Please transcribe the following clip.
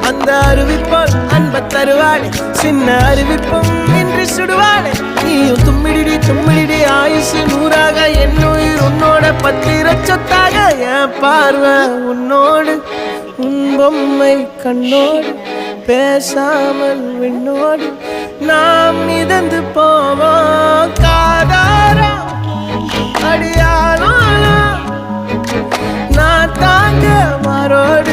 அந்த அறிவிப்போல் அன்ப தருவாளே சின்ன அறிவிப்பும் இன்று சுடுவாளே நீயும் தும்மிடி ஆயுசு நூறாக என்னுயிர் உன்னோட பத்திர சொத்தாக என் பார்வை உன்னோடு உன் பொம்மை கண்ணோடு பேசாமல் விண்ணோடு நாம் மிதந்து போவோம் காதாரா அடியானோ நான் தாங்க மாறோடு